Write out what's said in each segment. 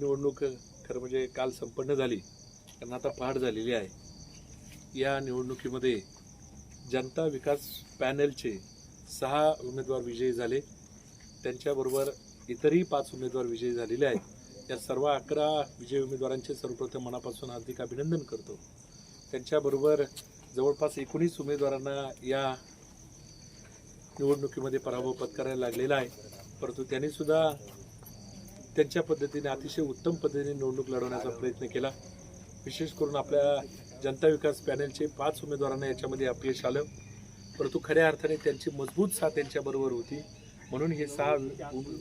निवडणूक खरं म्हणजे काल संपन्न झाली, कारण आता पहाट झालेली आहे। या निवडणुकीमध्ये जनता विकास पॅनलचे 6 उमेदवार विजयी झाले, त्यांच्याबरोबर इतरही 5 उमेदवार विजयी झालेले आहेत। या सर्व 11 विजयी उमेदवारांचे सर्वप्रथम मनापासून हार्दिक अभिनंदन करतो। त्यांच्याबरोबर जवळपास 19 उमेदवारांना या निवडणुकीमध्ये पराभव पत्करायला लागलेला आहे, परंतु त्यांनी सुद्धा त्यांच्या पद्धतीने अतिशय उत्तम पद्धतीने निवडणूक लढवण्याचा प्रयत्न केला। विशेष करून आपल्या जनता विकास पॅनलचे 5 उमेदवारांना याच्यामध्ये अपयश आलं, परंतु खऱ्या अर्थाने त्यांची मजबूत साथ त्यांच्याबरोबर होती, म्हणून हे 6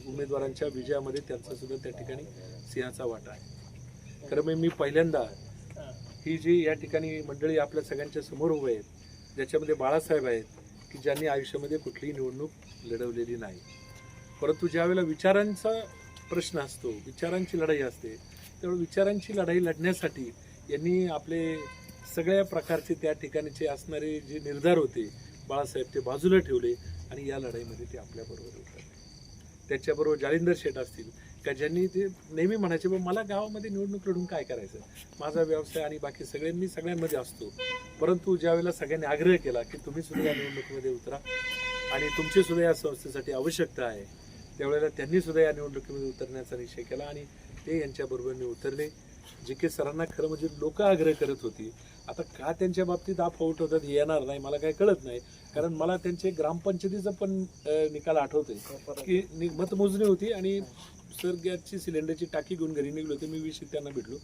उमेदवारांच्या विजयामध्ये त्यांचा सुद्धा त्या ठिकाणी सिंहाचा वाटा आहे। खरं मी पहिल्यांदा ही जी या ठिकाणी मंडळी आपल्या सगळ्यांच्या समोर उभे आहेत, ज्याच्यामध्ये बाळासाहेब आहेत की ज्यांनी आयुष्यामध्ये कुठलीही निवडणूक लढवलेली नाही, परंतु ज्यावेळेला विचारांचा प्रश्न असतो, विचारांची लढाई असते, त्यामुळे विचारांची लढाई लढण्यासाठी यांनी आपले सगळ्या प्रकारचे त्या ठिकाणचे असणारे जे निर्धार होते बाळासाहेब ते बाजूला ठेवले आणि या लढाईमध्ये ते आपल्याबरोबर उतरले। त्याच्याबरोबर जालिंदर शेठ असतील का ज्यांनी ते नेहमी म्हणायचे बा मला गावामध्ये निवडणूक लढून काय करायचं, माझा व्यवसाय आणि बाकी सगळ्यांनी सगळ्यांमध्ये असतो, परंतु ज्यावेळेला सगळ्यांनी आग्रह केला की तुम्ही सुद्धा या निवडणुकीमध्ये उतरा आणि तुमची सुद्धा या संस्थेसाठी आवश्यकता आहे, त्यावेळेला त्यांनी सुद्धा या निवडणुकीमध्ये उतरण्याचा निश्चय केला आणि ते यांच्याबरोबरने उतरले। JK सरांना खरं म्हणजे लोक आग्रह करत होती, आता का त्यांच्या बाबतीत आफाऊट होतात हे येणार नाही मला काही कळत नाही, कारण मला त्यांचे ग्रामपंचायतीचा पण निकाल आठवतोय की मतमोजणी होती आणि सर गॅसची सिलेंडरची टाकी घेऊन घरी निघलो होते, मी विषय त्यांना भेटलो,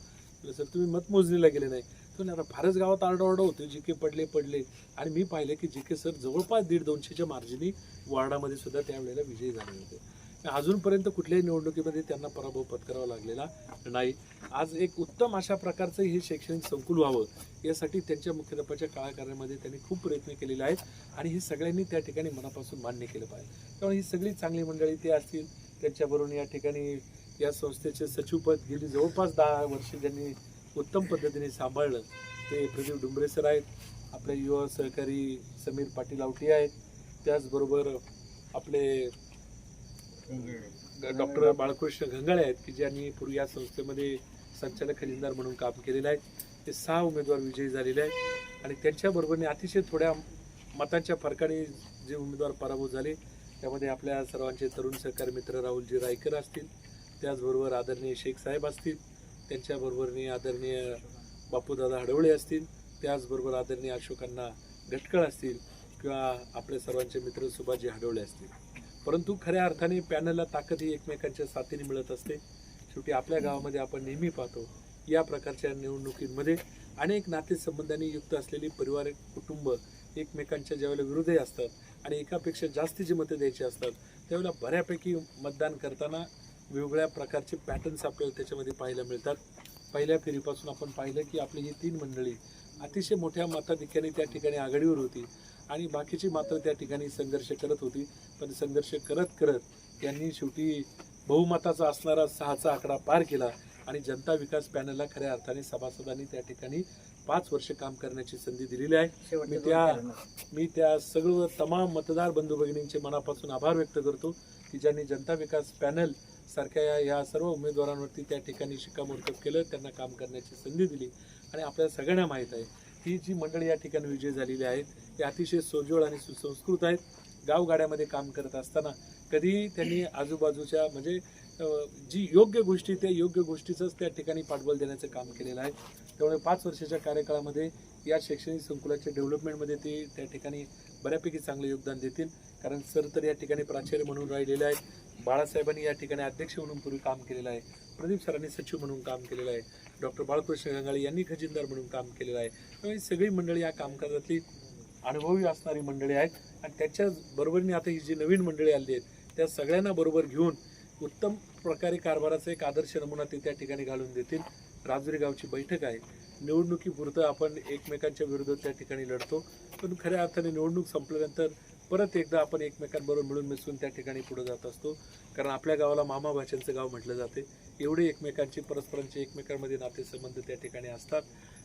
सर तुम्ही मतमोजणीला गेले नाही, तर आता फारच गावात आरडाओरडा होते, JK पडले आणि मी पाहिले की JK सर जवळपास 150-200च्या मार्जिनी वार्डामध्ये सुद्धा त्यावेळेला विजयी झाले होते। अजूनपर्यंत कुठल्याही निवडणुकीमध्ये त्यांना पराभव पत्करावा लागलेला नाही। आज एक उत्तम अशा प्रकारचं हे शैक्षणिक संकुल व्हावं यासाठी त्यांच्या मुख्याध्यापकाच्या काळाकार्यामध्ये त्यांनी खूप प्रयत्न केलेले आहेत आणि हे सगळ्यांनी त्या ठिकाणी मनापासून मान्य केलं पाहिजे। त्यामुळे ही सगळी चांगली मंडळी ते असतील, त्यांच्याबरोबर या ठिकाणी या संस्थेचे सचिवपद गेली जवळपास 10 वर्ष ज्यांनी उत्तम पद्धतीने सांभाळलं ते प्रदीप डुंबरे सर आहेत, आपले युवा सहकारी समीर पाटील आवटी आहेत, त्याचबरोबर आपले डॉक्टर बाळकृष्ण घंगाळे आहेत की ज्यांनी पूर्वी या संस्थेमध्ये संचालक खजिनदार म्हणून काम केलेलं आहे। ते 6 उमेदवार विजयी झालेले आहेत आणि त्यांच्याबरोबरने अतिशय थोड्या मतांच्या फरकाने जे उमेदवार पराभूत झाले त्यामध्ये आपल्या सर्वांचे तरुण सहकारी मित्र राहुलजी रायकर असतील, त्याचबरोबर आदरणीय शेख साहेब असतील, त्यांच्याबरोबरने आदरणीय बापूदादा हडवळे असतील, त्याचबरोबर आदरणीय अशोकांना घटकळ असतील किंवा आपल्या सर्वांचे मित्र सुभाषजी हडवळे असतील। परंतु खऱ्या अर्थाने पॅनलला ताकद ही एकमेकांच्या साथीने मिळत असते। शेवटी आपल्या गावामध्ये आपण नेहमी पाहतो या प्रकारच्या निवडणुकीमध्ये अनेक नातेसंबंधांनी युक्त असलेली पारिवारिक कुटुंब एकमेकांच्या ज्यावेळेला विरोधी असतात आणि एकापेक्षा जास्तीची मतं द्यायची असतात त्यावेळेला बऱ्यापैकी मतदान करताना वेगवेगळ्या प्रकारचे पॅटर्न्स आपल्याला त्याच्यामध्ये पाहायला मिळतात। पहिल्या फेरीपासून आपण पाहिलं की आपली ही 3 मंडळी अतिशय मोठ्या मताधिक्याने त्या ठिकाणी आघाडीवर होती आणि बाकीची मात्र त्या ठिकाणी संघर्ष करत होती, पण संघर्ष करत करत त्यांनी शेवटी बहुमताचा असणारा 6चा आकडा पार केला आणि जनता विकास पॅनलला खऱ्या अर्थाने सभासदांनी त्या ठिकाणी 5 वर्ष काम करण्याची संधी दिलेली आहे। मी त्या सर्व तमाम मतदार बंधू भगिनींचे मनापासून आभार व्यक्त करतो की ज्यांनी जनता विकास पॅनल सारख्या या सर्व उमेदवारांवरती त्या ठिकाणी शिक्कामोर्तब केलं, त्यांना काम करण्याची संधी दिली आणि आपल्याला सगळ्यांना माहीत आहे ही जी मंडळी या ठिकाणी विजयी झालेली आहेत ते अतिशय सोज्वळ आणि सुसंस्कृत आहेत। गावगाड्यामध्ये काम करत असताना कधी त्यांनी आजूबाजूच्या म्हणजे जी योग्य गोष्टी त्या योग्य गोष्टीचंच त्या ठिकाणी पाठबळ देण्याचं काम केलेलं आहे। त्यामुळे 5 वर्षाच्या कार्यकाळामध्ये या शैक्षणिक संकुलाच्या डेव्हलपमेंटमध्ये ते त्या ठिकाणी बऱ्यापैकी चांगलं योगदान देतील, कारण सर तर या ठिकाणी प्राचार्य म्हणून राहिलेले आहेत, बाळासाहेबांनी या ठिकाणी अध्यक्ष म्हणून पूर्वी काम केलेलं आहे, प्रदीप सरांनी सचिव म्हणून काम केलेलं आहे, डॉक्टर बाळकृष्ण घंगाळे यांनी खजिनदार म्हणून काम केलेलं आहे। त्यामुळे सगळी मंडळी या कामकाजातली अनुभवी असणारी मंडळी आहेत आणि त्याच्या बरोबरीने आता ही जी नवीन मंडळी आली आहेत त्या सगळ्यांना बरोबर घेऊन उत्तम प्रकारे कारभाराचा एक आदर्श नमुना ते त्या ठिकाणी घालून देतील। राजुरी गावची बैठक आहे, निवडणुकीपुरतं आपण एकमेकांच्या विरोधात त्या ठिकाणी लढतो, पण खऱ्या अर्थाने निवडणूक संपल्यानंतर परत एकदा आपण एकमेकांबरोबर मिळून मिसळून त्या ठिकाणी पुढे जात असतो, कारण आपल्या गावाला मामा भाच्यांचं गाव म्हटलं जाते, एवढे एकमेकांची परस्परांचे एकमेकांमध्ये नातेसंबंध त्या ठिकाणी असतात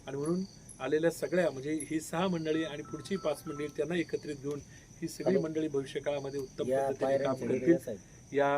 आणि म्हणून आलेल्या सगळ्या म्हणजे ही 6 मंडळी आणि पुढची 5 मंडळी त्यांना एकत्रित घेऊन ही सगळी मंडळी भविष्यकाळामध्ये उत्तम पद्धतीने काम करतील या